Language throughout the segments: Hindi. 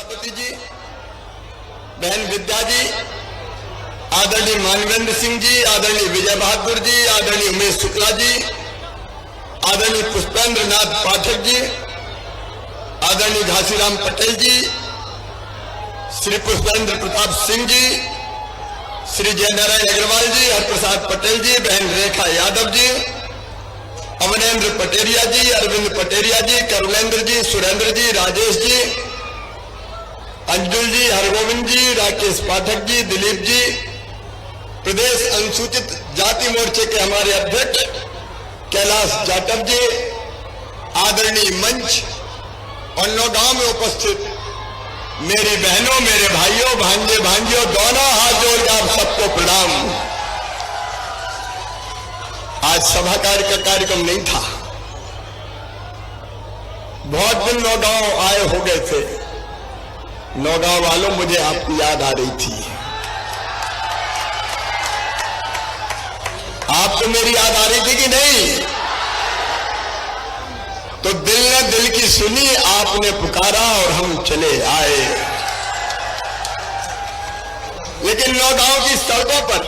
प्रजापति जी, बहन विद्या जी, आदरणीय मानवेंद्र सिंह जी, आदरणीय विजय बहादुर जी, आदरणीय उमेश शुक्ला जी, आदरणीय पुष्पेंद्र नाथ पाठक जी, आदरणीय घासीराम पटेल जी, श्री पुष्पेंद्र प्रताप सिंह जी, श्री जयनारायण अग्रवाल जी, हरप्रसाद पटेल जी, बहन रेखा यादव जी, अवनेन्द्र पटेरिया जी, अरविंद पटेरिया जी, करुलेंद्र जी, सुरेंद्र जी, राजेश जी, अंजुल जी, हरगोविंद जी, राकेश पाठक जी, दिलीप जी, प्रदेश अनुसूचित जाति मोर्चे के हमारे अध्यक्ष कैलाश जाटव जी, आदरणीय मंच और नौगांव में उपस्थित मेरी बहनों, मेरे भाइयों, भांजे भांजियों, दोनों हाथ जोड़कर आप सबको प्रणाम। आज सभा कार्य का कार्यक्रम नहीं था, बहुत दिन नौगांव आए हो गए थे। नौगांव वालों, मुझे आपकी याद आ रही थी। आपको मेरी याद आ रही थी कि नहीं? तो दिल ने दिल की सुनी, आपने पुकारा और हम चले आए। लेकिन नौगांव की सड़कों पर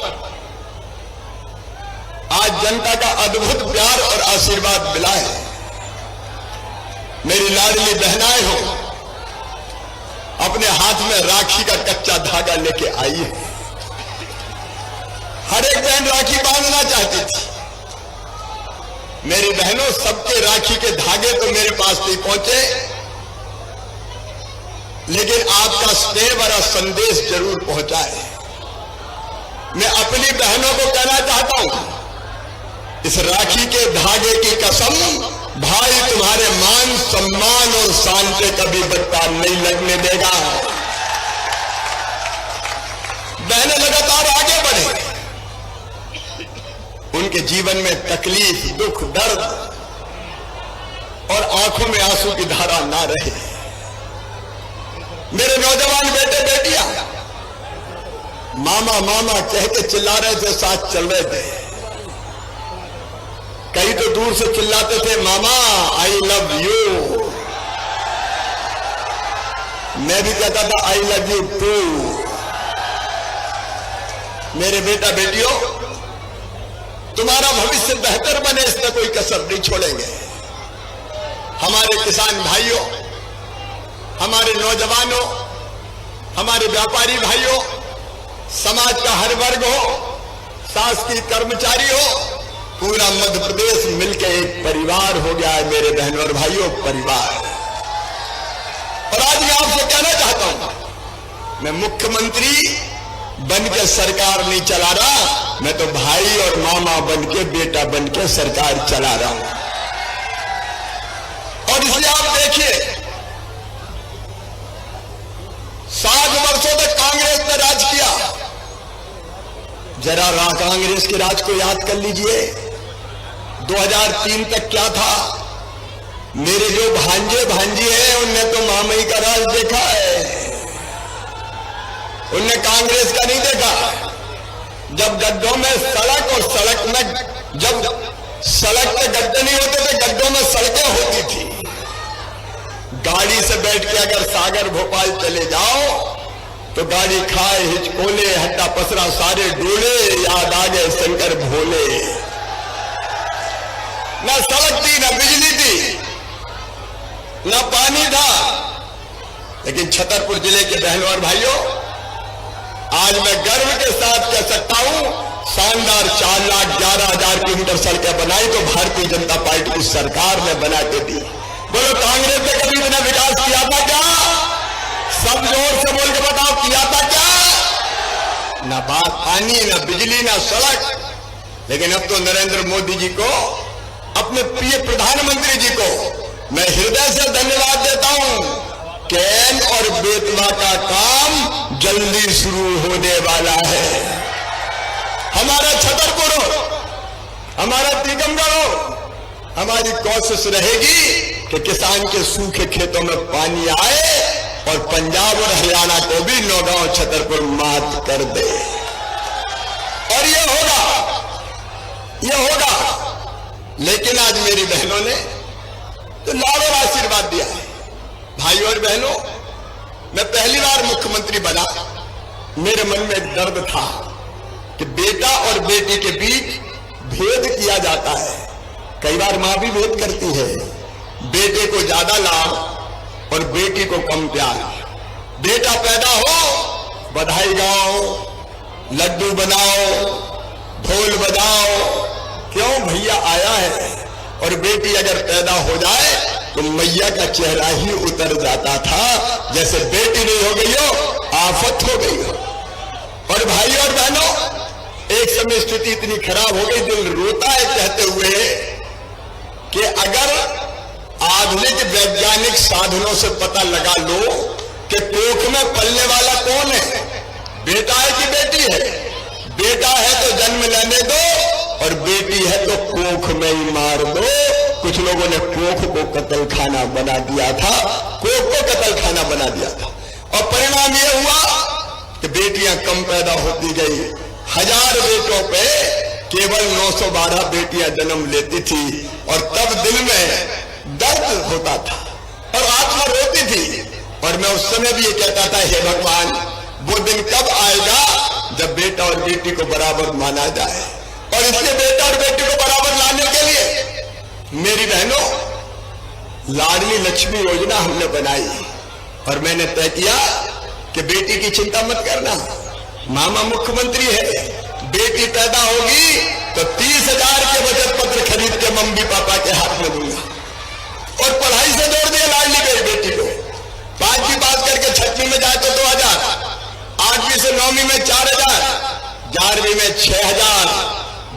आज जनता का अद्भुत प्यार और आशीर्वाद मिला है। मेरी लाडली बहनाएं हो, अपने हाथ में राखी का कच्चा धागा लेके आई है। हर एक बहन राखी बांधना चाहती थी। मेरी बहनों, सबके राखी के धागे तो मेरे पास नहीं पहुंचे, लेकिन आपका स्नेह भरा संदेश जरूर पहुंचा है। मैं अपनी बहनों को कहना चाहता हूं, इस राखी के धागे की कसम, भाई तुम्हारे मान, सम्मान और शान पे कभी बट्टा नहीं लगने देगा। बहनें लगातार आगे बढ़े, उनके जीवन में तकलीफ, दुख, दर्द और आंखों में आंसू की धारा ना रहे। मेरे नौजवान बेटे बेटियां मामा मामा कह के चिल्ला रहे थे, साथ चल रहे थे। कई तो दूर से चिल्लाते थे, मामा आई लव यू। मैं भी कहता था आई लव यू टू। मेरे बेटा बेटियों, तुम्हारा भविष्य बेहतर बने, इसमें कोई कसर नहीं छोड़ेंगे। हमारे किसान भाइयों, हमारे नौजवानों, हमारे व्यापारी भाइयों, समाज का हर वर्ग हो, शासकीय कर्मचारी हो, पूरा मध्य प्रदेश मिलकर एक परिवार हो गया है। मेरे बहनों और भाइयों, परिवार। और आज मैं आपसे कहना चाहता हूं, मैं मुख्यमंत्री बन के सरकार नहीं चला रहा, मैं तो भाई और मामा बन के, बेटा बन के सरकार चला रहा हूं। और इसलिए आप देखिए, 7 वर्षों तक कांग्रेस ने राज किया। जरा कांग्रेस के राज को याद कर लीजिए। 2003 तक क्या था? मेरे जो भांजे भांजी हैं, उनने तो मामई का राज देखा है, उनने कांग्रेस का नहीं देखा। जब गड्ढों में सड़क और सड़क में, जब सड़क पे गड्ढे नहीं होते थे, गड्ढों में सड़कें होती थी। गाड़ी से बैठ के अगर सागर भोपाल चले जाओ तो गाड़ी खाए, हिचकोले, हट्टा पसरा सारे डोले, याद आ गए शंकर भोले। ना सड़क थी, ना बिजली थी, ना पानी था। लेकिन छतरपुर जिले के बहनों और भाइयों, आज मैं गर्व के साथ कह सकता हूं, शानदार 4,11,000 किलोमीटर सड़कें बनाई तो भारतीय जनता पार्टी की सरकार ने बना के दी। बोलो, कांग्रेस ने कभी इतना विकास किया था क्या? सब जोर से बोल के बताओ, किया था क्या? ना बात पानी, ना बिजली, ना सड़क। लेकिन अब तो नरेंद्र मोदी जी को, अपने प्रिय प्रधानमंत्री जी को मैं हृदय से धन्यवाद देता हूं। कैन और बेतवा का काम जल्दी शुरू होने वाला है। हमारा छतरपुर हो, हमारा टीकमगढ़ हो, हमारी कोशिश रहेगी कि किसान के सूखे खेतों में पानी आए और पंजाब और हरियाणा को भी नौगांव छतरपुर मात कर दे। और ये होगा। लेकिन आज मेरी बहनों ने तो लाड़ और आशीर्वाद दिया है। भाइयों और बहनों, मैं पहली बार मुख्यमंत्री बना, मेरे मन में एक दर्द था कि बेटा और बेटी के बीच भेद किया जाता है। कई बार मां भी भेद करती है, बेटे को ज्यादा लाभ और बेटी को कम प्यार। बेटा पैदा हो, बधाई गाओ, लड्डू बनाओ, ढोल बजाओ, क्यों भैया आया है। और बेटी अगर पैदा हो जाए तो मैया का चेहरा ही उतर जाता था, जैसे बेटी नहीं हो गई हो, आफत हो गई हो। और भाई और बहनों, एक समय स्थिति इतनी खराब हो गई, दिल रोता है कहते हुए कि अगर आधुनिक वैज्ञानिक साधनों से पता लगा लो कि कोख में पलने वाला कौन है, बेटा है कि बेटी है। बेटा है तो जन्म लेने दो और बेटी है तो कोख में ही मार दो। कुछ लोगों ने कोख को कत्ल खाना बना दिया था, कोख को कत्ल खाना बना दिया था, और परिणाम यह हुआ कि बेटियां कम पैदा होती गई। 1000 बेटों पे केवल 912 बेटियां जन्म लेती थी, और तब दिल में दर्द होता था और आत्मा रोती थी। और मैं उस समय भी ये कहता था, हे भगवान, वो दिन कब आएगा जब बेटा और बेटी को बराबर माना जाए। और इसलिए बेटा और बेटी को बराबर लाने के लिए मेरी बहनों, लाडली लक्ष्मी योजना हमने बनाई, और मैंने तय किया कि बेटी की चिंता मत करना, मामा मुख्यमंत्री है, बेटी पैदा होगी तो 30,000 के बचत पत्र खरीद के मम्मी पापा के हाथ में दूंगा। और पढ़ाई से जोड़ दिया लाडली गई बेटी को। 5वीं पास करके 6वीं में जाए तो 2,000, 8वीं से 9वीं में 4,000, 11वीं में 6,000,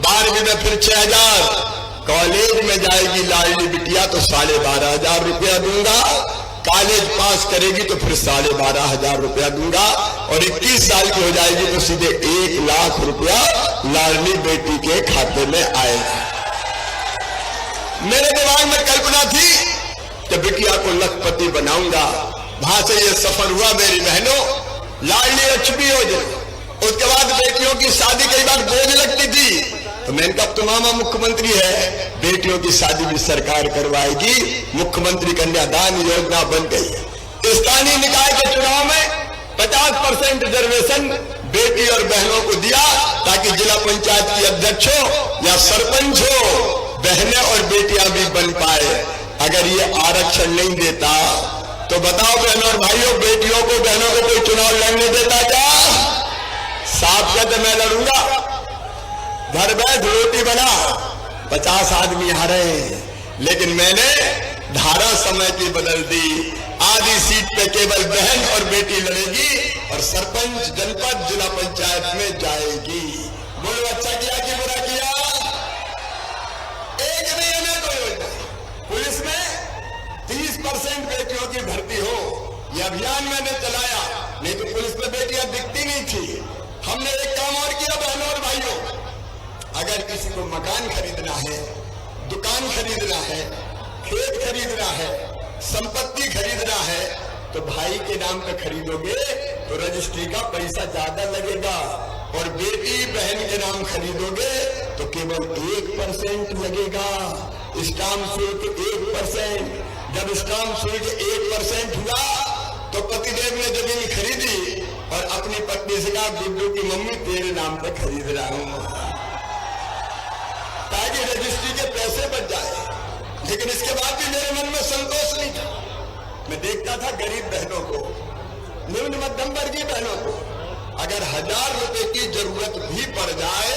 12वीं में फिर 6,000, कॉलेज में जाएगी लाडली बिटिया तो 12,500 रुपया दूंगा, कॉलेज पास करेगी तो फिर 12,500 रुपया दूंगा, और 21 साल की हो जाएगी तो सीधे 1 लाख रुपया लाडली बेटी के खाते में आएगा। मेरे दिमाग में कल्पना थी कि बिटिया को लखपति बनाऊंगा। वहां से ये सफर हुआ मेरी बहनों, लाडली लक्ष्मी योजना। उसके बाद बेटियों की शादी कई बार बोझ लगती थी, तो मैंने कहा तो मामा मुख्यमंत्री है, बेटियों की शादी भी सरकार करवाएगी। मुख्यमंत्री कन्यादान योजना बन गई। स्थानीय निकाय के चुनाव में 50% रिजर्वेशन बेटी और बहनों को दिया, ताकि जिला पंचायत की अध्यक्ष हो या सरपंच हो, बहनें और बेटियां भी बन पाए। अगर ये आरक्षण नहीं देता तो बताओ बहनों और भाइयों, बेटियों को बहनों को कोई चुनाव लड़ने देता क्या? साफ कहते मैं लड़ूंगा, घर बैठ रोटी बना, 50 आदमी आ रहे हैं। लेकिन मैंने धारा समय की बदल दी, आधी सीट पे केवल बहन और बेटी लड़ेगी, और सरपंच जनपद जिला पंचायत में जाएगी। बोलो अच्छा किया कि बुरा किया? एक नहीं है तो योजना। पुलिस में 30% बेटियों की भर्ती हो, यह अभियान मैंने चलाया, नहीं तो पुलिस में बेटियां दिखती नहीं थी। हमने एक काम और किया बहनों और भाइयों, अगर किसी को मकान खरीदना है, दुकान खरीदना है, खेत खरीदना है, संपत्ति खरीदना है, तो भाई के नाम पे खरीदोगे तो रजिस्ट्री का पैसा ज्यादा लगेगा, और बेटी बहन के नाम खरीदोगे तो केवल 1% लगेगा। स्टाम्प शुल्क 1%। जब स्टाम्प शुल्क 1% हुआ तो पतिदेव ने जमीन खरीदी और अपनी पत्नी से कहा, गुड्डू की मम्मी तेरे नाम पे खरीद रहा हूं, ताकि रजिस्ट्री के पैसे बच जाए। लेकिन इसके बाद भी मेरे मन में संतोष नहीं था। मैं देखता था गरीब बहनों को, निम्न मध्यम वर्गीय बहनों को, अगर 1000 रुपए की जरूरत भी पड़ जाए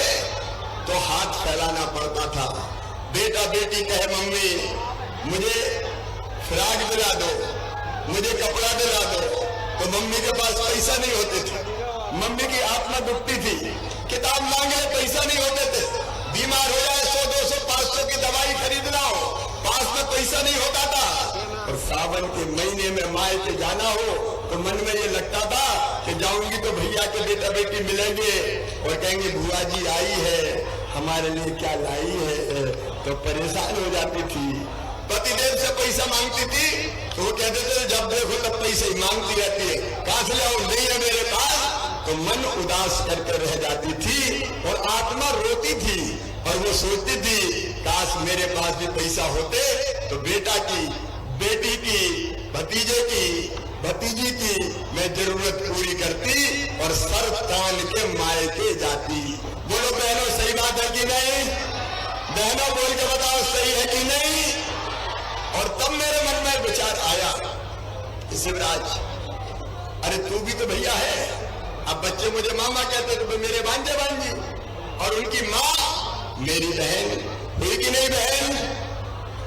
तो हाथ फैलाना पड़ता था। बेटा बेटी कहे, मम्मी मुझे फ्रॉक दिला दो, मुझे कपड़ा दिला दो, तो मम्मी के पास पैसा नहीं होते थे। मम्मी की आत्मा दुखती थी, किताब मांगे पैसा नहीं होते थे, बीमार हो जाए 100, 200, 500 की दवाई खरीदना हो, पास में पैसा नहीं होता था। और सावन के महीने में माए के जाना हो तो मन में ये लगता था कि जाऊंगी तो भैया के बेटा बेटी मिलेंगे और कहेंगे बुआ जी आई है, हमारे लिए क्या लाई है, तो परेशान हो जाती थी। पतिदेव से पैसा मांगती थी तो वो कहते थे जब देखो तब पैसे ही मांगती रहती है, कहां से लाओ, नहीं है मेरे पास। तो मन उदास करके रह जाती थी और आत्मा रोती थी, और वो सोचती थी काश मेरे पास भी पैसा होते तो बेटा की, बेटी की भतीजे की भतीजी की मैं जरूरत पूरी करती और सर तान के मायके जाती। बोलो बहनों, सही बात है कि नहीं? बहनों बोल के बताओ, सही है कि नहीं? और तब मेरे मन में विचार आया, शिवराज अरे तू भी तो भैया है। अब बच्चे मुझे मामा कहते तो मेरे भांजे भांजी, और उनकी माँ मेरी बहन। हुई कि नहीं बहन?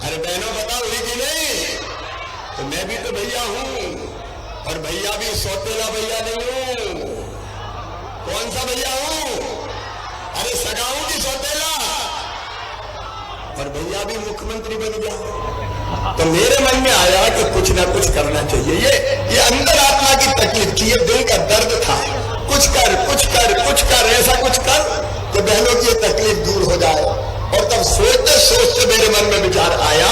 अरे बहनों बताओ, हुई कि नहीं? तो मैं भी तो भैया हूं, और भैया भी सौतेला भैया नहीं हूं। कौन सा भैया हूं? अरे सगाऊं की सौतेला, और भैया भी मुख्यमंत्री बन गया। तो मेरे मन में आया कि कुछ ना कुछ करना चाहिए। ये अंदर आत्मा की तकलीफ थी, ये दिल का दर्द था। कुछ कर कुछ कर कुछ कर, ऐसा कुछ कर कि बहनों की ये तकलीफ दूर हो जाए। और तब सोचते सोचते मेरे मन में विचार आया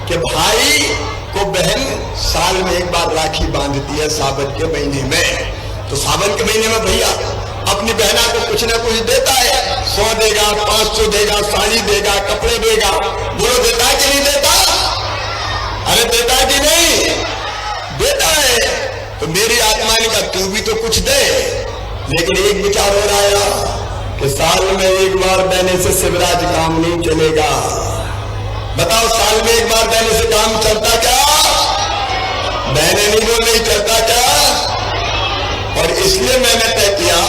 कि भाई को बहन साल में एक बार राखी बांधती है सावन के महीने में। तो सावन के महीने में भैया अपनी बहना को कुछ ना कुछ देता है। 100 देगा, 500 देगा, साड़ी देगा, कपड़े देगा। बोलो देता है कि नहीं देता? अरे देता है कि नहीं? देता है। तो मेरी आत्मा ने कहा तू भी तो कुछ दे। लेकिन एक विचार और आया कि साल में एक बार देने से शिवराज काम नहीं चलेगा। बताओ, साल में एक बार देने से काम चलता क्या? बहने नहीं बोल रही, चलता क्या? और इसलिए मैंने तय किया,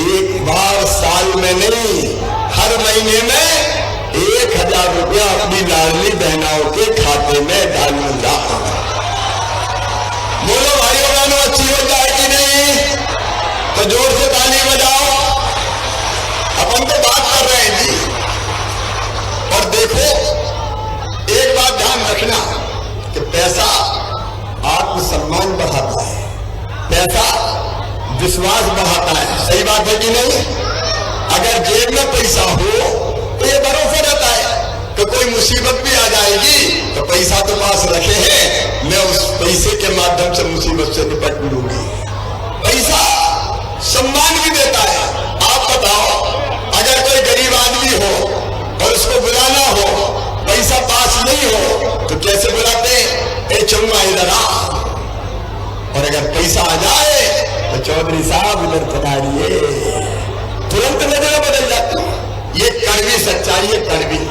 एक बार साल में नहीं, हर महीने में 1000 रुपया अपनी लाडली बहनाओं के खाते में डालूंगा। बोलो भाइयों बहनों, अच्छी हो जाए कि नहीं? तो जोर से ताली बजाओ। अपन तो बात कर रहे हैं जी। और देखो, एक बात ध्यान रखना कि पैसा आत्मसम्मान बढ़ाता है, पैसा विश्वास बढ़ाता है। सही बात है कि नहीं? अगर जेब में पैसा हो तो ये भरोसा रहता है कि कोई मुसीबत भी आ जाएगी तो पैसा तो पास रखे हैं, मैं उस पैसे के माध्यम से मुसीबत से निपट लूंगी। पैसा सम्मान भी देता है। आप बताओ, अगर कोई गरीब आदमी हो और उसको बुलाना हो, पैसा पास नहीं हो तो कैसे बुलाते? ए चौमा इधर आ। और अगर पैसा आ जाए तो चौधरी साहब इधर पधारिए, तुरंत नजरें बदल जाती। ये कड़वी सच्चाई है, कड़वी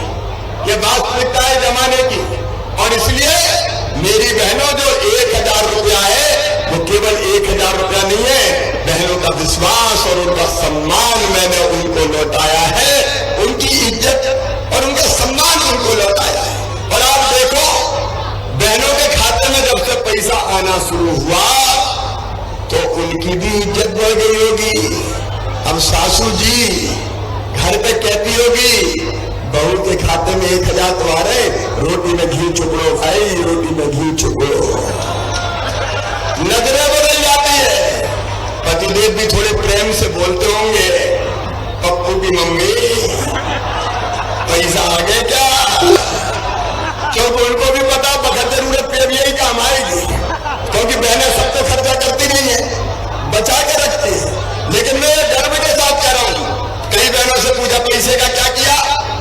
ये वास्तविकता है जमाने की। और इसलिए मेरी बहनों, जो 1000 रुपया है वो केवल 1000 रुपया नहीं है, बहनों का विश्वास और उनका सम्मान मैंने उनको लौटाया है। उनकी इज्जत और उनका सम्मान उनको लौटाया है। और आप देखो, बहनों के खाते में जब से पैसा आना शुरू हुआ तो उनकी भी इज्जत बढ़ गई होगी। अब सासू जी घर पे कहती होगी, बहू के खाते में 1000 तो आ रहे, रोटी में घी चुपड़ो भाई, रोटी में घी चुपड़ो। नजरें बदल जाती है। पतिदेव भी थोड़े प्रेम से बोलते होंगे, पप्पू की मम्मी पैसा आ गया क्या? क्योंकि उनको भी पता बखत जरूरत पे यही काम आएगी। क्योंकि बहनें सब तो खर्चा करती नहीं है, बचा के रखती है। लेकिन मैं गर्व के साथ कह रहा हूं, कई बहनों से पूछा पैसे का क्या किया,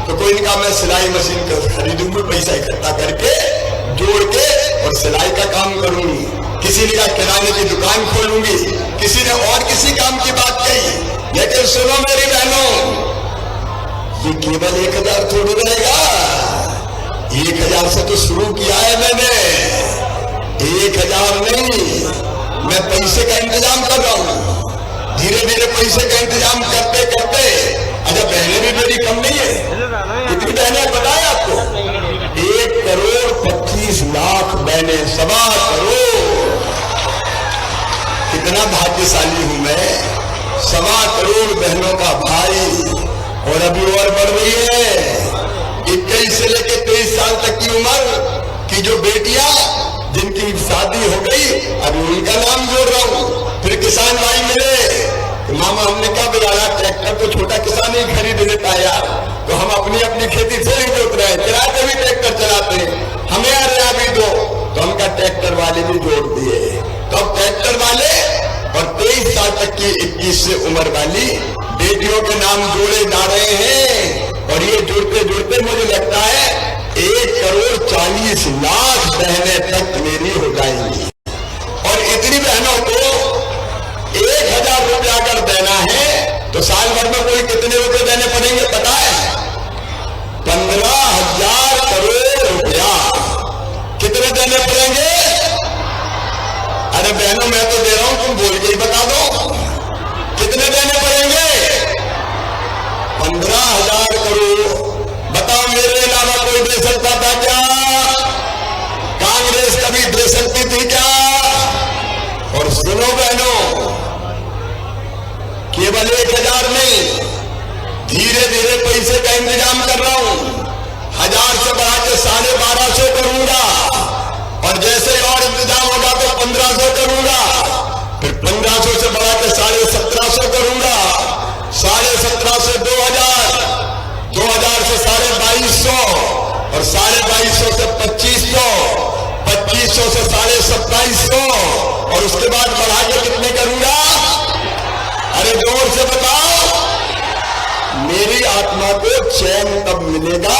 तो कोई ने कहा मैं सिलाई मशीन खरीदूंगी, पैसा इकट्ठा करके जोड़ के और सिलाई का काम करूंगी। किसी ने कहा किराने की दुकान खोलूंगी, किसी ने और किसी काम की बात कही। लेकिन सुनो मेरी बहनों, ये केवल 1000 थोड़ी रहेगा। 1000 से तो शुरू किया है मैंने, 1000 नहीं, मैं पैसे का इंतजाम कर रहा हूं। धीरे धीरे पैसे का इंतजाम करते करते, अच्छा बहनें भी मेरी कम नहीं है। कितनी बहनें बताएं आपको? 1,25,00,000 बहनें, 1.25 करोड़। कितना भाग्यशाली हूं मैं, 1.25 करोड़ बहनों का भाई। और अभी और बढ़ रही है। 21 से लेकर 23 साल तक की उम्र की जो बेटियां जिनकी शादी हो गई, अभी उनका नाम जोड़ रहा हूं। फिर किसान भाई मिले, मामा हमने क्या बिगाड़ा, ट्रैक्टर तो छोटा किसान ही खरीद लेता है यार, तो हम अपनी अपनी खेती से नहीं जोत रहे, किराए भी ट्रैक्टर चलाते हैं, हमें यार यहाँ भी दो। तो हमका ट्रैक्टर वाले भी जोड़ दिए। तो अब ट्रैक्टर वाले और 23 साल तक की 21 से उम्र वाली बेटियों के नाम जोड़े जा रहे हैं। और ये जुड़ते जुड़ते मुझे लगता है 1,40,00,000 बहनें तक मेरी हो जाएंगी। और इतनी बहनों को 1,000 रुपया अगर देना है तो साल भर में कोई कितने रुपए देने पड़ेंगे पता है? 15,000 करोड़ रुपया। कितने देने पड़ेंगे? अरे बहनों मैं तो दे रहा हूं, तुम बोल के ही बता दो कितने देने पड़ेंगे? 15,000 करोड़। बताओ मेरे अलावा कोई दे सकता था क्या? कांग्रेस कभी दे सकती थी क्या? और सुनो बहनों, केवल 1,000 नहीं, धीरे धीरे पैसे का इंतजाम कर रहा हूं। 1,000 से बढ़ा के 1,250 करूंगा, और जैसे और इंतजाम होगा तो 1,500 करूंगा, फिर 1,500 से बढ़ा के 1750 करूंगा, 1750 से 2,000, 2,000 से 22,500, और 22,500 से 2,500, 2,500 से 27,500, और उसके बाद बढ़ा के कितने करूंगा? अरे जोर से बताओ। मेरी आत्मा को चैन तब मिलेगा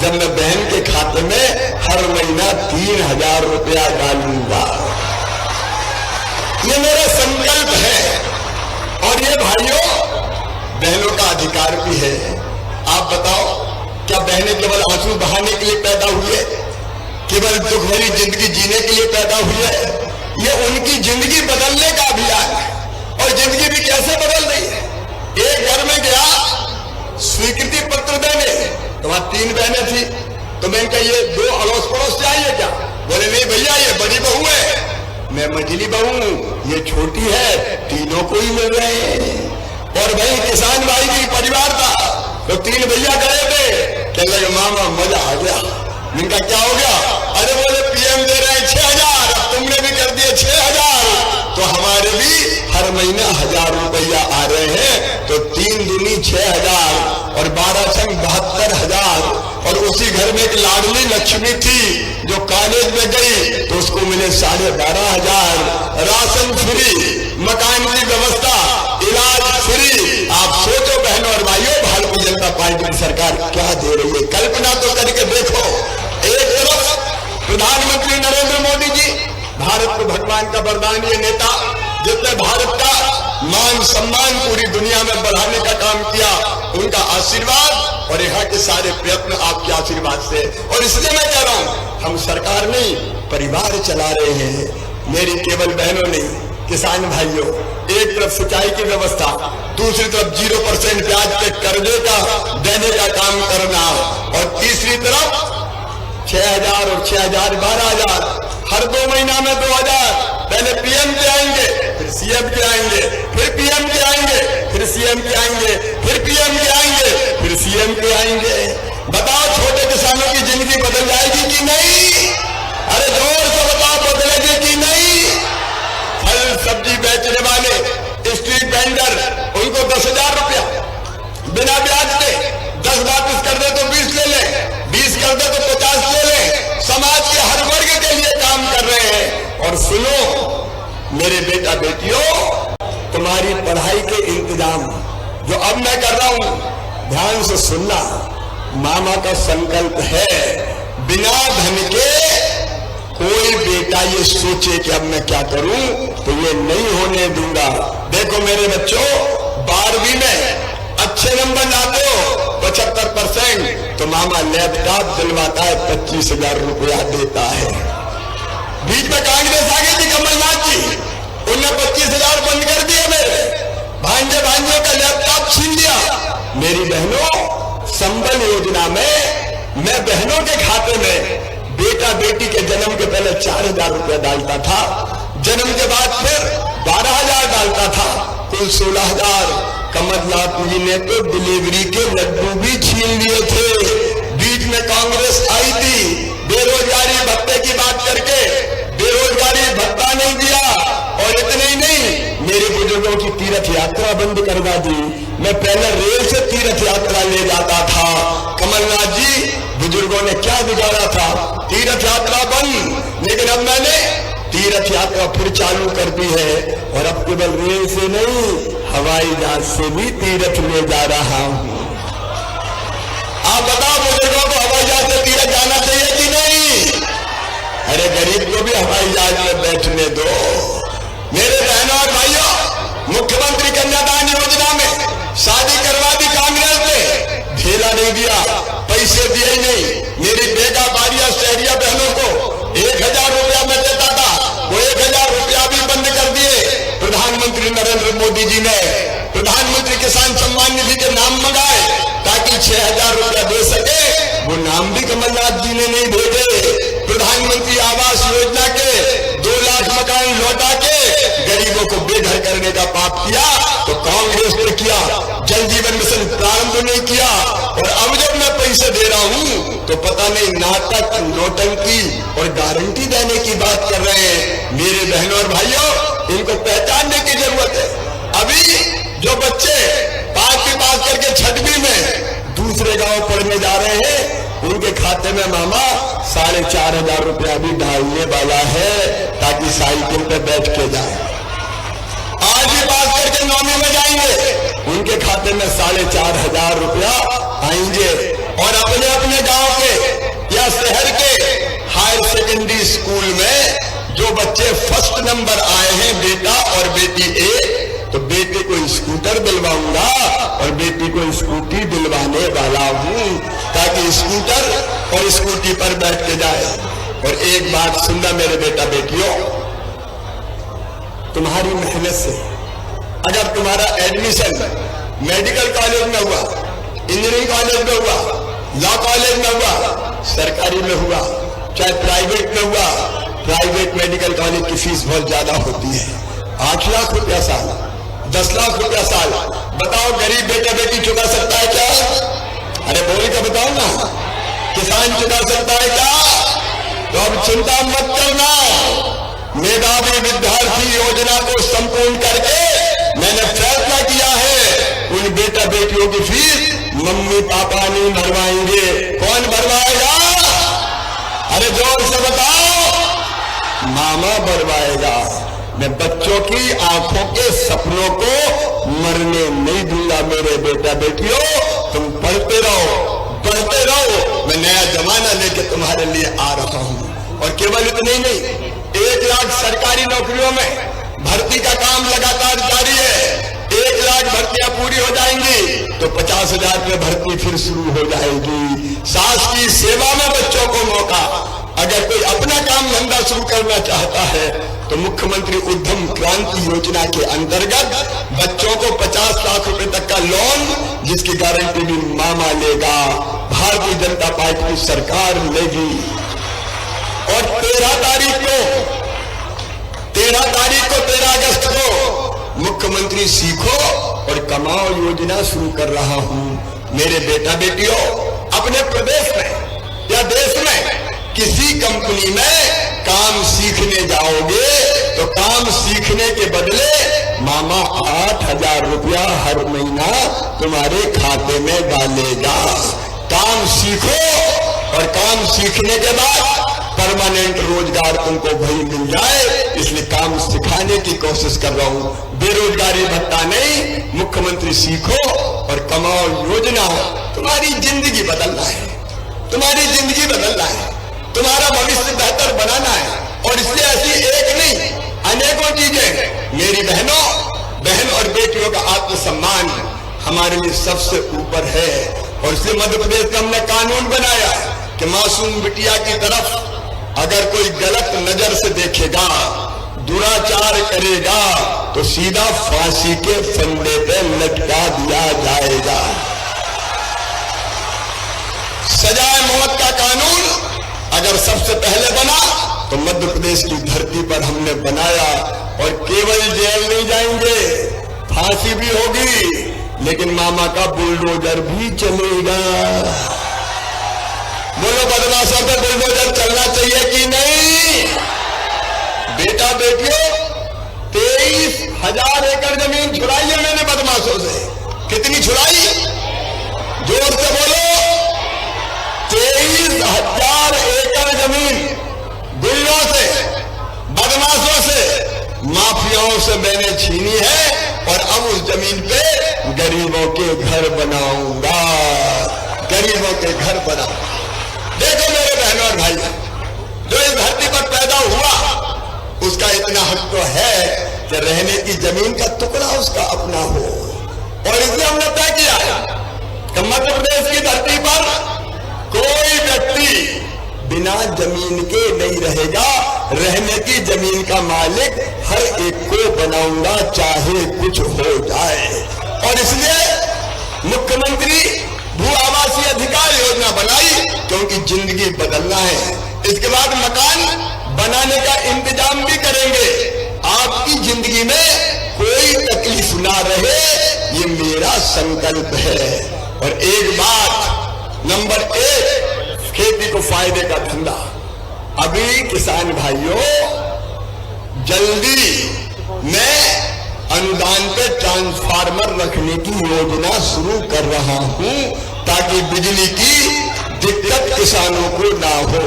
जब मैं बहन के खाते में हर महीना 3,000 रुपया डालूंगा। ये मेरा संकल्प है। और ये भाइयों, बहनों का अधिकार भी है। आप बताओ, क्या बहनें केवल आंसू बहाने के लिए पैदा हुई है? केवल दुख भरी जिंदगी जीने के लिए पैदा हुई है? ये उनकी जिंदगी बदलने का अभियान है। और जिंदगी भी कैसे बदल रही है? एक घर में गया स्वीकृति पत्र देने, तो वहां 3 बहनें थी, तो मैंने कहा ये 2 अड़ोस पड़ोस से आई है क्या? बोले नहीं भैया, ये बड़ी बहू है, मैं मझली बहू हूं, ये छोटी है, तीनों को ही मिल रहे हैं। और भाई किसान भाई की परिवार था, तो 3 भैया खड़े थे, कहने लगे मामा मजा आ गया। इनका क्या हो गया? अरे बोले पीएम दे रहे हैं 6,000, अब तुमने भी कर दिए 6,000, तो हमारे भी हर महीना 1,000 रुपया आ रहे हैं, तो 3 दूनी 6,000 और 12 संग 72,000। और उसी घर में एक लाडली लक्ष्मी थी जो कॉलेज में गई तो उसको मिले 12,500, राशन फ्री, मकान की व्यवस्था, इलाज फ्री। आप सोचो बहनों और भाइयों, भारतीय जनता पार्टी की सरकार क्या दे रही है? कल्पना तो करके देखो। एक तरफ प्रधानमंत्री नरेंद्र मोदी जी, भारत को भगवान का वरदान, ये नेता जिसने भारत का मान सम्मान पूरी दुनिया में बढ़ाने का काम किया, उनका आशीर्वाद और यहाँ के सारे प्रयत्न आपके आशीर्वाद से। और इसलिए मैं कह रहा हूं, हम सरकार नहीं परिवार चला रहे हैं। मेरी केवल बहनों नहीं, किसान भाइयों, एक तरफ सिंचाई की व्यवस्था, दूसरी तरफ 0% ब्याज के कर्जे का देने का काम करना, और तीसरी तरफ 6,000 और 6,000 12,000, हर 2 महीना में 2,000। पहले पीएम के आएंगे, फिर सीएम के आएंगे, फिर पीएम के आएंगे, फिर सीएम के आएंगे, फिर पीएम के आएंगे, फिर सीएम के आएंगे। बताओ छोटे किसानों की जिंदगी बदल जाएगी कि नहीं? अरे जोर से बताओ, बदलेगी कि नहीं? फल सब्जी बेचने वाले, स्ट्रीट वेंडर, उनको 10,000 रुपया बिना ब्याज के, 10 वापिस कर दे तो 20 ले ले, 20 कर दे तो 50 ले ले। समाज के हर वर्ग के लिए काम कर रहे हैं। और सुनो मेरे बेटा बेटियों, तुम्हारी पढ़ाई के इंतजाम जो अब मैं कर रहा हूं, ध्यान से सुनना। मामा का संकल्प है, बिना धन के कोई बेटा ये सोचे कि अब मैं क्या करूं, तो ये नहीं होने दूंगा। देखो मेरे बच्चों, 12वीं में अच्छे नंबर लाते हो 75%, तो मामा लैपटॉप दिलवाता है, 25,000 रुपया देता है। बीच में कांग्रेस आ गई थी, कमलनाथ जी, उन्होंने 25,000 बंद कर दिए, मेरे भांजे का लैपटॉप छीन लिया। मेरी बहनों, संबल योजना में मैं बहनों के खाते में बेटा बेटी के जन्म के पहले 4,000 रुपया डालता था, जन्म के बाद फिर 12,000 डालता था, कुल 16,000। कमलनाथ जी ने तो डिलीवरी के लड्डू भी छीन लिए थे। बीच में कांग्रेस आई थी, बेरोजगारी भत्ते की बात करके बेरोजगारी भत्ता नहीं दिया, और इतने ही नहीं, मेरे बुजुर्गों की तीर्थ यात्रा बंद करवा दी। मैं पहले रेल से तीर्थ यात्रा ले जाता था, कमलनाथ जी बुजुर्गों ने क्या बिगाड़ा था? तीर्थ यात्रा बंद। लेकिन अब मैंने तीर्थ यात्रा फिर चालू कर दी है, और अब केवल रेल से नहीं, हवाई जहाज से भी तीर्थ ले जा रहा हूं। आप बताओ बुजुर्गों को हवाई जहाज से तीर्थ लगाना चाहिए कि नहीं? अरे गरीब को भी हवाई जहाज में बैठने दो। मेरे बहनों और भाइयों, मुख्यमंत्री कन्यादान योजना में शादी करवा दी कांग्रेस ने, ढेला नहीं दिया, पैसे दिए ही नहीं। मेरी बेगा बारिया शहरिया बहनों को 1000 रुपया मैं देता था, वो 1000 रुपया भी बंद कर दिए। प्रधानमंत्री नरेंद्र मोदी जी ने प्रधानमंत्री किसान सम्मान निधि के नाम मंगाए ताकि 6000 रुपया दे सके, वो नाम भी कमलनाथ जी ने नहीं भेजे। प्रधानमंत्री आवास योजना के 2 लाख मकान लौटा के गरीबों को बेघर करने का पाप किया तो कांग्रेस ने किया। जल जीवन मिशन प्रारंभ नहीं किया, और अब जब मैं पैसे दे रहा हूं तो पता नहीं नाटक, नौटंकी और गारंटी देने की बात कर रहे हैं। मेरे बहनों और भाइयों, इनको पहचानने की जरूरत है। अभी जो बच्चे 5वीं पास करके 6वीं में दूसरे गांव पढ़ने जा रहे हैं, उनके खाते में मामा 4500 रुपया भी डालने वाला है ताकि साइकिल पे बैठ के जाए। आज भी पास करके 9वीं में जाएंगे, उनके खाते में 4500 रुपया आएंगे। और अपने अपने गांव के या शहर के हायर सेकेंडरी स्कूल में जो बच्चे फर्स्ट नंबर आए हैं, बेटा और बेटी एक, तो बेटे को स्कूटर दिलवाऊंगा और बेटी को स्कूटी दिलवाने वाला हूं ताकि स्कूटर और स्कूटी पर बैठ के जाए। और एक बात सुनना मेरे बेटा बेटियों, तुम्हारी मेहनत से अगर तुम्हारा एडमिशन मेडिकल कॉलेज में हुआ, इंजीनियरिंग कॉलेज में हुआ, लॉ कॉलेज में हुआ, सरकारी में हुआ, चाहे प्राइवेट में हुआ, प्राइवेट मेडिकल कॉलेज की फीस बहुत ज्यादा होती है। 8 लाख रुपया साल, 10 लाख रुपया साल। बताओ गरीब बेटा बेटी चुका सकता है क्या? अरे बोल के बताओ ना, किसान चुका सकता है क्या? तो अब चिंता मत करना, मेधावी विद्यार्थी योजना को संपूर्ण करके मैंने फैसला किया है उन बेटा बेटियों की फीस मम्मी पापा नहीं भरवाएंगे। कौन भरवाएगा? अरे जोर से बताओ, मामा भरवाएगा। मैं बच्चों की आंखों के सपनों को मरने नहीं दूंगा। मेरे बेटा बेटियों, तुम पढ़ते रहो, पढ़ते रहो। मैं नया जमाना लेके तुम्हारे लिए आ रहा हूं। और केवल इतने ही नहीं, 1 लाख सरकारी नौकरियों में भर्ती का काम लगातार जारी है। 1 लाख भर्तियां पूरी हो जाएंगी तो 50,000 पे भर्ती फिर शुरू हो जाएगी। शासकीय सेवा में बच्चों को मौका। अगर कोई अपना काम धंधा शुरू करना चाहता है तो मुख्यमंत्री उद्यम क्रांति योजना के अंतर्गत बच्चों को 50 लाख रुपए तक का लोन, जिसकी गारंटी भी मामा लेगा, भारतीय जनता पार्टी की सरकार लेगी। और 13 अगस्त को मुख्यमंत्री सीखो और कमाओ योजना शुरू कर रहा हूं। मेरे बेटा बेटियों, अपने प्रदेश में या देश में किसी कंपनी में काम सीखने जाओगे तो काम सीखने के बदले मामा 8000 रुपया हर महीना तुम्हारे खाते में डालेगा। काम सीखो और काम सीखने के बाद परमानेंट रोजगार तुमको वही मिल जाए, इसलिए काम सिखाने की कोशिश कर रहा हूं। बेरोजगारी भत्ता नहीं, मुख्यमंत्री सीखो और कमाओ योजना। तुम्हारी जिंदगी बदलना है, तुम्हारी जिंदगी बदलना है, तुम्हारा भविष्य बेहतर बनाना है। और इसलिए ऐसी एक नहीं, अनेकों चीजें। मेरी बहन और बेटियों का आत्मसम्मान हमारे लिए सबसे ऊपर है। और इसलिए मध्य प्रदेश में हमने कानून बनाया कि मासूम बिटिया की तरफ अगर कोई गलत नजर से देखेगा, दुराचार करेगा तो सीधा फांसी के फंदे पे लटका दिया जाएगा। सजाए मौत का कानून अगर सबसे पहले बना तो मध्य प्रदेश की धरती पर हमने बनाया। और केवल जेल नहीं जाएंगे, फांसी भी होगी, लेकिन मामा का बुलडोजर भी चलेगा। बोलो बदमाशों पे बुलडोजर चलना चाहिए कि नहीं? बेटा बेटियों, 23,000 एकड़ जमीन छुड़ाई है मैंने बदमाशों से। कितनी छुड़ाई? जोर से बोलो। 23,000 एकड़ जमीन गुंडों से, बदमाशों से, माफियाओं से मैंने छीनी है। और अब उस जमीन पे गरीबों के घर बनाऊंगा, गरीबों के घर बनाऊंगा। देखो मेरे उसका इतना हक तो है कि रहने की जमीन का टुकड़ा उसका अपना हो। और इसलिए हमने तय किया है कि मध्य प्रदेश की धरती पर कोई व्यक्ति बिना जमीन के नहीं रहेगा। रहने की जमीन का मालिक हर एक को बनाऊंगा, चाहे कुछ हो जाए। और इसलिए मुख्यमंत्री भू आवासीय अधिकार योजना बनाई, क्योंकि जिंदगी बदलना है। इसके बाद मकान बनाने का इंतजाम भी करेंगे। आपकी जिंदगी में कोई तकलीफ ना रहे, ये मेरा संकल्प है। और एक बात, नंबर 1, खेती को फायदे का धंधा। अभी किसान भाइयों, जल्दी मैं अनुदान पे ट्रांसफार्मर रखने की योजना शुरू कर रहा हूं, ताकि बिजली की दिक्कत किसानों को ना हो।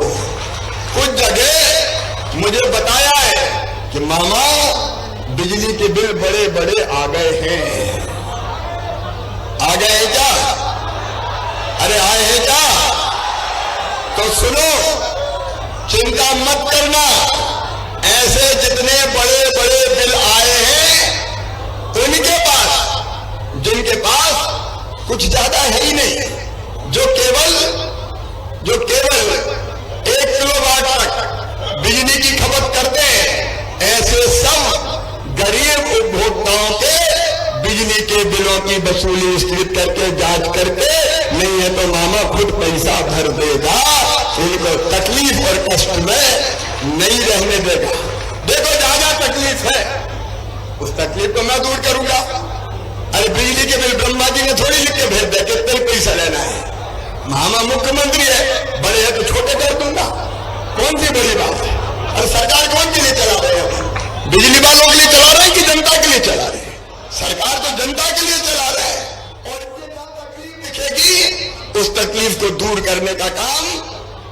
कुछ जगह मुझे बताया है कि मामा बिजली के बिल बड़े बड़े आ गए हैं। आ गए हैं क्या? अरे आए हैं क्या? तो सुनो, चिंता मत करना। ऐसे जितने बड़े बड़े बिल आए हैं, उनके पास, जिनके पास कुछ ज्यादा है ही नहीं, जो केवल 1 किलोवाट तक बिजली की खपत करते हैं, ऐसे सब गरीब उपभोक्ताओं के बिजली के बिलों की वसूली स्थित करके जांच करके, नहीं है तो मामा खुद पैसा भर देगा। इनको तकलीफ और कष्ट में नहीं रहने देगा। देखो जहां जहां तकलीफ है, उस तकलीफ को मैं दूर करूंगा। अरे बिजली के बिल ब्रह्मा जी ने थोड़ी लिख के भेज दिया कितने पैसा लेना है। मामा मुख्यमंत्री है, बड़े है तो छोटे कर दूंगा। कौन सी बड़ी बात है? और सरकार कौन के लिए चला रहे हैं? बिजली वालों के लिए चला रहे हैं कि जनता के लिए चला रहे हैं? सरकार तो जनता के लिए चला रहे हैं। और तकलीफ दिखेगी, उस तकलीफ को दूर करने का काम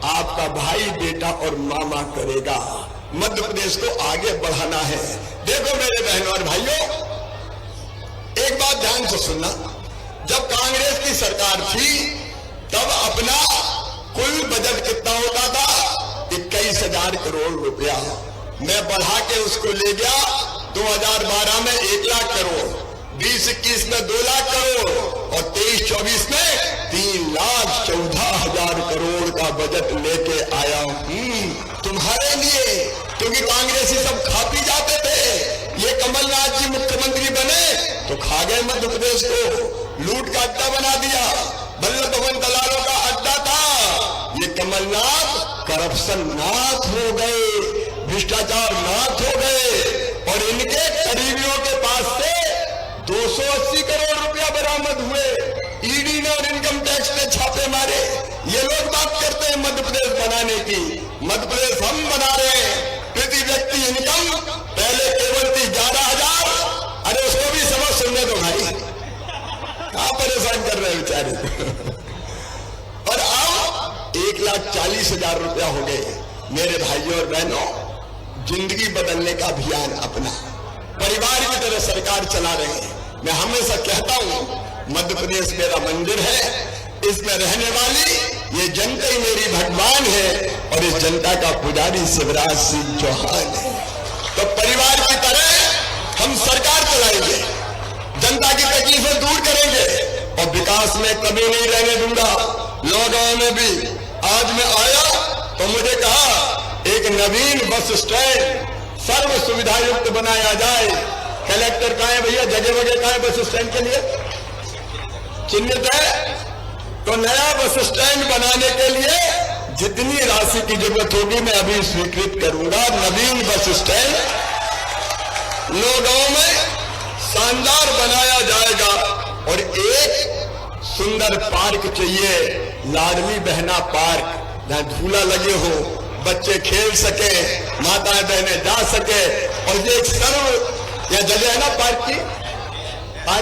आपका भाई, बेटा और मामा करेगा। मध्य प्रदेश को आगे बढ़ाना है। देखो मेरे बहनों और भाइयों, एक बात ध्यान से सुनना। जब कांग्रेस की सरकार थी, तब अपना कुल बजट कितना होता था? 21,000 करोड़ रुपया। मैं बढ़ा के उसको ले गया 2012 में 1 लाख करोड़, 20-21 में 2 लाख करोड़ और 23-24 में 3,14,000 करोड़ का बजट लेके आया हूं तुम्हारे लिए। क्योंकि कांग्रेसी सब खा पी जाते थे। ये कमलनाथ जी मुख्यमंत्री बने तो खा गए मध्य प्रदेश को, लूट का अड्डा बना दिया। वल्लभ भवन दलालों का अड्डा था, ये कमलनाथ करप्शन नाथ हो गए, भ्रष्टाचार नाथ हो गए। और इनके करीबियों के पास से 280 करोड़ रुपया बरामद हुए। ईडी ने और इनकम टैक्स ने छापे मारे। ये लोग बात करते हैं मध्य प्रदेश बनाने की। मध्य प्रदेश हम बना रहे हैं। प्रति व्यक्ति इनकम पहले केवल थी 11,000। अरे उसको भी समझ सुनने दो भाई, कहां परेशान कर रहे हैं बेचारे। और अब 1,40,000 रुपया हो गए। मेरे भाइयों और बहनों, जिंदगी बदलने का अभियान अपना परिवार की तरह सरकार चला रहे हैं। मैं हमेशा कहता हूं, मध्य प्रदेश मेरा मंदिर है, इसमें रहने वाली ये जनता ही मेरी भगवान है और इस जनता का पुजारी शिवराज सिंह चौहान है। तो परिवार की तरह हम सरकार चलाएंगे, जनता की तकलीफें दूर करेंगे और विकास में कमी नहीं रहने दूंगा। लॉकडाउन में भी आज मैं आया तो मुझे कहा एक नवीन बस स्टैंड सर्व सुविधा युक्त बनाया जाए। कलेक्टर कहाँ है भैया? जगह वगैरह कहाँ है बस स्टैंड के लिए? चिन्हित है। तो नया बस स्टैंड बनाने के लिए जितनी राशि की जरूरत होगी मैं अभी स्वीकृत करूंगा। नवीन बस स्टैंड लोगों में शानदार बनाया जाएगा। और एक सुंदर पार्क चाहिए, लाडली बहना पार्क, जहां झूला लगे हो, बच्चे खेल सके, माताएं बहनें जा सके। और ये एक सर्व या जगह है ना पार्क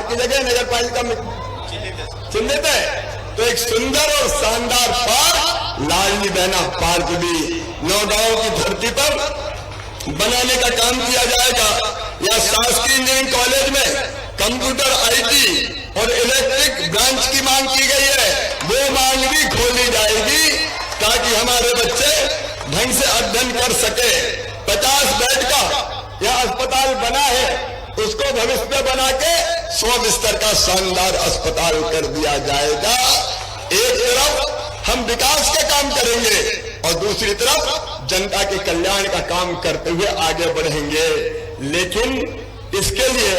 की जगह नगर पालिका में चिन्हित है। तो एक सुंदर और शानदार पार्क, लाडली बहना पार्क भी नौगांव की धरती पर बनाने का काम किया जाएगा। या शासकीय इंजीनियरिंग कॉलेज में कंप्यूटर IT और इलेक्ट्रिक ब्रांच की मांग की गई है, वो मांग भी खोली जाएगी ताकि हमारे बच्चे ढंग से अध्ययन कर सके। 50 बेड का यह अस्पताल बना है, उसको भविष्य में बना के 100 बिस्तर का शानदार अस्पताल कर दिया जाएगा। एक तरफ हम विकास के काम करेंगे और दूसरी तरफ जनता के कल्याण का काम करते हुए आगे बढ़ेंगे। लेकिन इसके लिए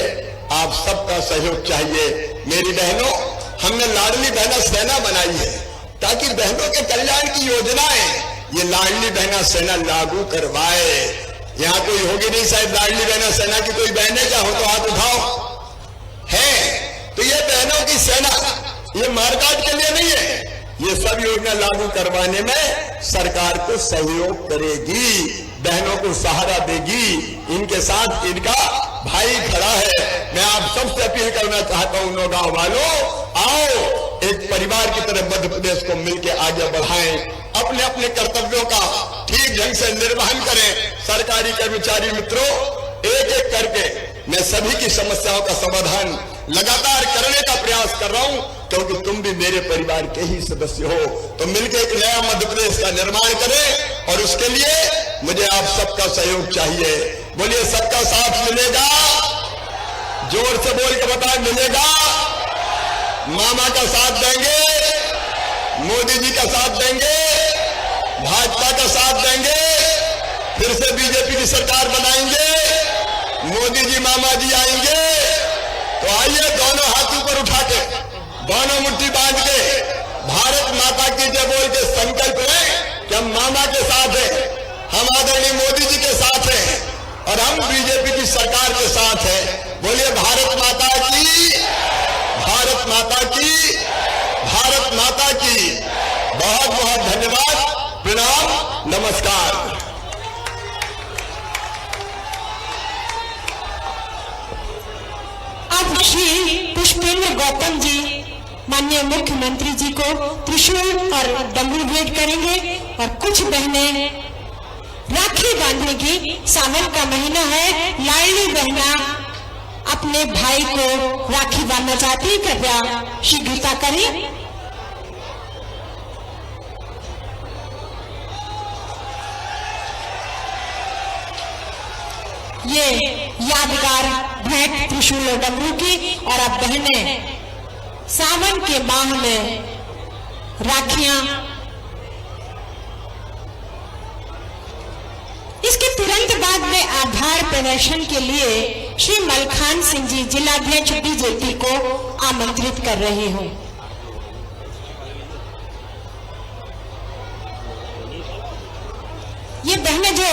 आप सबका सहयोग चाहिए। मेरी बहनों, हमने लाडली बहना सेना बनाई है ताकि बहनों के कल्याण की योजनाएं ये लाडली बहना सेना लागू करवाए। यहां कोई होगी नहीं शायद लाडली बहना सेना की कोई बहनें क्या हो तो हाथ उठाओ। है तो ये बहनों की सेना ये मारकाट के लिए नहीं है, ये सब योजना लागू करवाने में सरकार को सहयोग करेगी, बहनों को सहारा देगी। इनके साथ इनका भाई खड़ा है। मैं आप सबसे अपील करना चाहता हूं, नौगांव वालों, आओ एक परिवार की तरह मध्य प्रदेश को मिलकर आगे बढ़ाएं, अपने अपने कर्तव्यों का ठीक ढंग से निर्वहन करें। सरकारी कर्मचारी मित्रों, एक एक करके मैं सभी की समस्याओं का समाधान लगातार करने का प्रयास कर रहा हूं, क्योंकि तुम भी मेरे परिवार के ही सदस्य हो। तो मिलकर एक नया मध्य प्रदेश का निर्माण करें और उसके लिए मुझे आप सबका सहयोग चाहिए। बोलिए, सबका साथ मिलेगा? जोर से बोल के बताएं, मिलेगा? मामा का साथ देंगे, मोदी जी का साथ देंगे, भाजपा का साथ देंगे, फिर से बीजेपी की सरकार बनाएंगे, मोदी जी मामा जी आएंगे। तो आइए दोनों हाथ ऊपर उठा के, दोनों मुट्ठी बांध के भारत माता की जय बोल के संकल्प लें कि हम मामा के साथ हैं, हम आदरणीय मोदी जी के साथ हैं और हम बीजेपी की सरकार के साथ हैं। बोलिए, भारत माता की, भारत माता की, भारत माता की। बहुत बहुत धन्यवाद, प्रणाम, नमस्कार। अब श्री पुष्पेंद्र गौतम जी माननीय मुख्यमंत्री जी को त्रिशूल और डमरू भेंट करेंगे और कुछ बहनें राखी बांधने की, सावन का महीना है, लाडली बहना अपने भाई को राखी बांधना चाहती है, कृपया शीघ्रता करें। ये यादगार भेंट त्रिशूल और डमरू की। और अब बहनें सावन के माह में राखियां, इसके तुरंत बाद में आभार प्रदर्शन के लिए श्री मलखान सिंह जी जिलाध्यक्ष बीजेपी को आमंत्रित कर रहे हूं। ये बहनें जो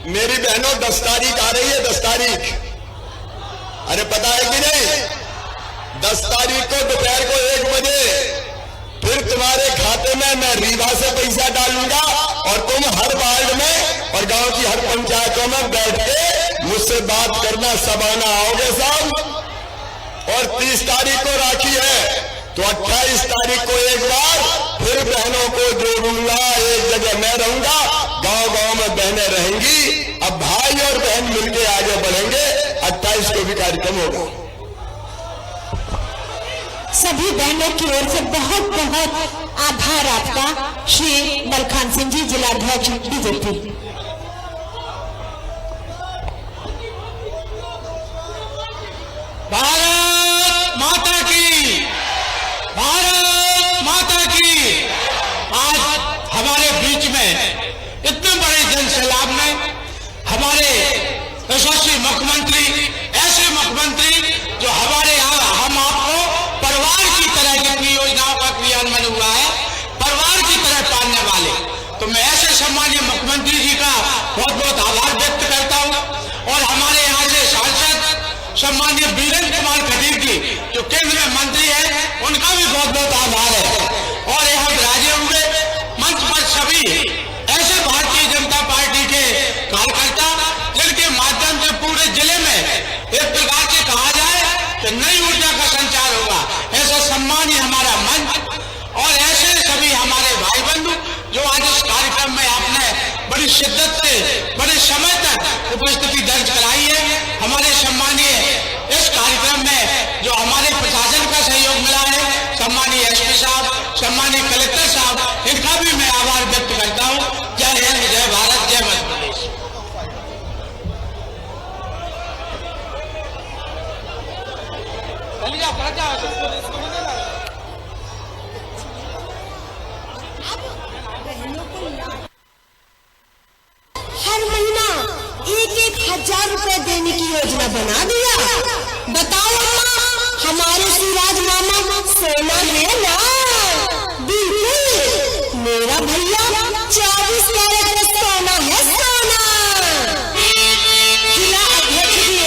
मेरी बहनों 10 तारीख आ रही है, 10 तारीख, अरे पता है कि नहीं? 10 तारीख को दोपहर को 1 बजे फिर तुम्हारे खाते में मैं रीवा से पैसा डालूंगा और तुम हर वार्ड में और गांव की हर पंचायतों में बैठ के मुझसे बात करना, सब आना आओगे सब। और 30 तारीख को राखी है, तो 28 तारीख को एक बार फिर बहनों को जोड़ूंगा, एक जगह मैं रहूंगा, गांव गांव में बहनें रहेंगी। अब भाई और बहन मिलके आगे बढ़ेंगे। 28 को भी कार्यक्रम होगा। सभी बहनों की ओर से बहुत बहुत आभार आपका, श्री मलखान सिंह जी जिलाध्यक्ष बीजेपी। भारत माता की, भारत माता की। आज हमारे बीच में इतने बड़े जन सैलाब में हमारे यशस्वी मुख्यमंत्री, ऐसे मुख्यमंत्री जो हमारे यहाँ हम आपको परिवार की तरह जितनी योजनाओं का क्रियान्वयन हुआ है, परिवार की तरह पालने वाले, तो मैं ऐसे सम्मानीय मुख्यमंत्री जी का बहुत बहुत आभार व्यक्त करता हूँ। और हमारे यहाँ से सांसद सम्मानीय वीरेंद्र कुमार खटीक जी जो केंद्र में मंत्री है, उनका भी बहुत बहुत आभार है। और यहाँ विराजे हुए मंच पर सभी ऐसे भारतीय जनता पार्टी के कार्यकर्ता जिनके माध्यम से पूरे जिले में एक प्रकार से कहा जाए कि नई ऊर्जा का संचार होगा, ऐसा सम्मानीय हमारा मंच। और ऐसे सभी हमारे भाई बंधु जो आज इस कार्यक्रम में आपने बड़ी शिद्दत से बड़े समय तक उपस्थिति दर्ज कराई है। हमारे सम्मानीय इस कार्यक्रम में जो हमारे प्रशासन का सहयोग मिला है, सम्मानीय एसपी साहब, सम्मानीय कलेक्टर साहब, इनका भी मैं आभार व्यक्त करता हूँ। जय हिंद, जय 1000 रुपए देने की योजना बना दिया। बताओ अम्मा, हमारे शिवराज मामा सोना है ना? बिल्कुल, मेरा भैया 24 कैरेट में सोना है, सोना। जिला अध्यक्ष भी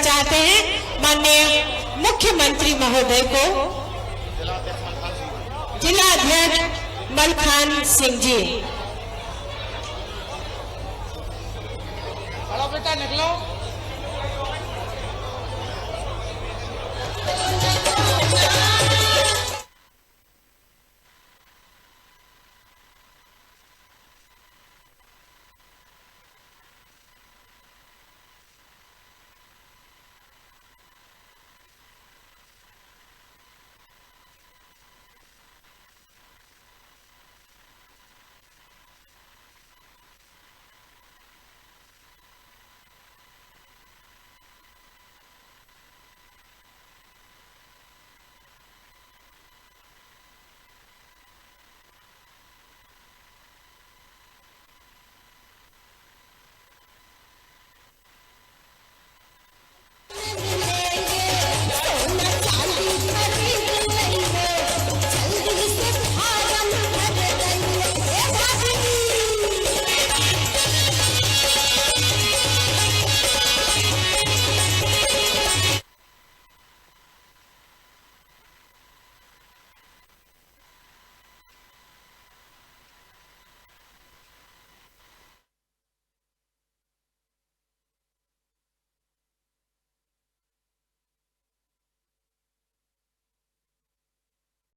चाहते हैं माननीय मुख्यमंत्री महोदय को, जिला अध्यक्ष मलखान सिंह जी। चलो बेटा निकलो।